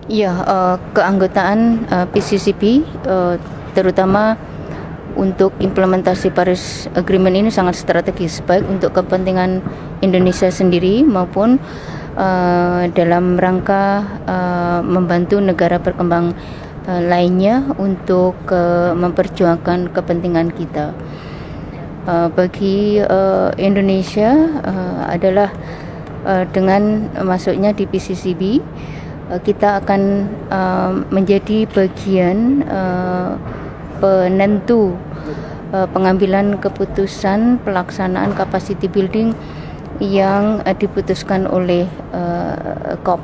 Ya, keanggotaan PCCP, terutama untuk implementasi Paris Agreement ini sangat strategis, baik untuk kepentingan Indonesia sendiri maupun dalam rangka membantu negara berkembang lainnya untuk memperjuangkan kepentingan kita. Bagi Indonesia adalah dengan masuknya di PCCB, kita akan menjadi bagian penentu pengambilan keputusan pelaksanaan capacity building yang diputuskan oleh COP.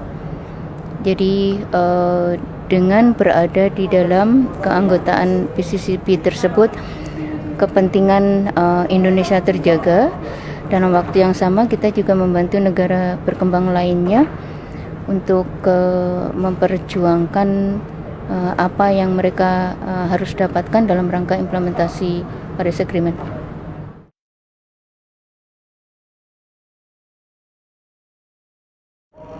Jadi dengan berada di dalam keanggotaan PCCB tersebut, kepentingan Indonesia terjaga. Dalam waktu yang sama kita juga membantu negara berkembang lainnya untuk memperjuangkan apa yang mereka harus dapatkan dalam rangka implementasi Paris Agreement.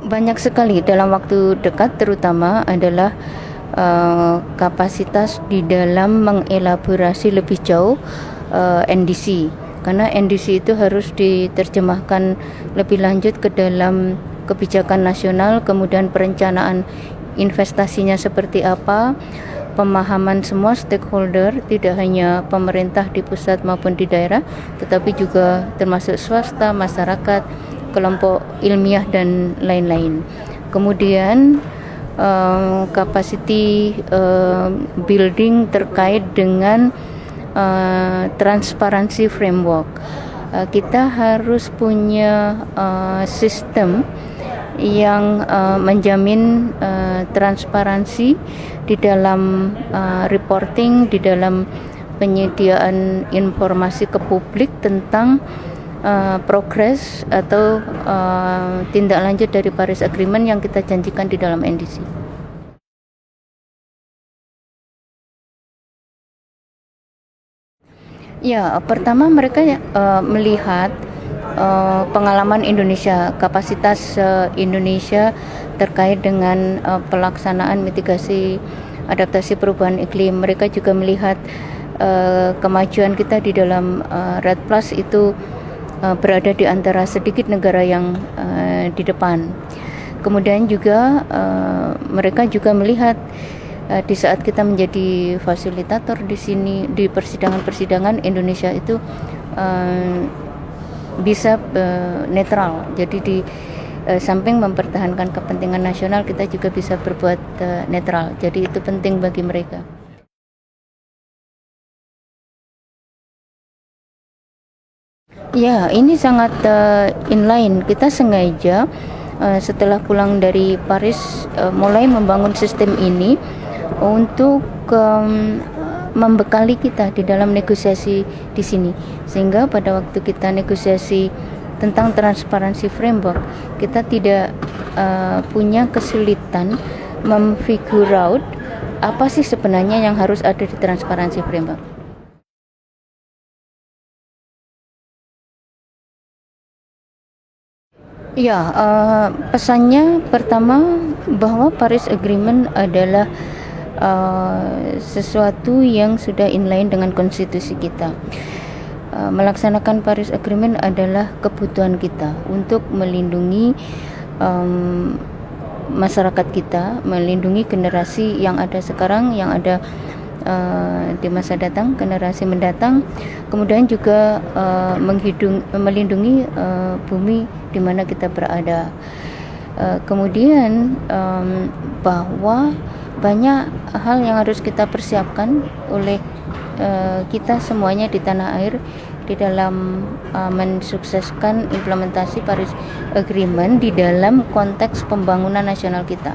Banyak sekali dalam waktu dekat, terutama adalah kapasitas di dalam mengelaborasi lebih jauh NDC, karena NDC itu harus diterjemahkan lebih lanjut ke dalam kebijakan nasional, kemudian perencanaan investasinya seperti apa, pemahaman semua stakeholder, tidak hanya pemerintah di pusat maupun di daerah, tetapi juga termasuk swasta, masyarakat, kelompok ilmiah dan lain-lain. Kemudian capacity building terkait dengan transparansi framework. Kita harus punya sistem yang menjamin transparansi di dalam reporting, di dalam penyediaan informasi ke publik tentang progres atau tindak lanjut dari Paris Agreement yang kita janjikan di dalam NDC. Ya, pertama mereka melihat pengalaman Indonesia, kapasitas Indonesia terkait dengan pelaksanaan mitigasi adaptasi perubahan iklim. Mereka juga melihat kemajuan kita di dalam REDD Plus itu berada di antara sedikit negara yang di depan. Kemudian juga mereka juga melihat di saat kita menjadi fasilitator di sini, di persidangan-persidangan, Indonesia itu bisa netral. Jadi di samping mempertahankan kepentingan nasional, kita juga bisa berbuat netral. Jadi itu penting bagi mereka. Ya, ini sangat inline. Kita sengaja setelah pulang dari Paris mulai membangun sistem ini untuk membekali kita di dalam negosiasi di sini, sehingga pada waktu kita negosiasi tentang transparansi framework, kita tidak punya kesulitan memfigure out apa sih sebenarnya yang harus ada di transparansi framework. Ya, pesannya pertama bahwa Paris Agreement adalah sesuatu yang sudah inline dengan konstitusi kita. Melaksanakan Paris Agreement adalah kebutuhan kita untuk melindungi masyarakat kita, melindungi generasi yang ada sekarang, yang ada di masa datang, generasi mendatang, kemudian juga melindungi bumi di mana kita berada. Kemudian bahwa banyak hal yang harus kita persiapkan oleh kita semuanya di tanah air di dalam mensukseskan implementasi Paris Agreement di dalam konteks pembangunan nasional kita.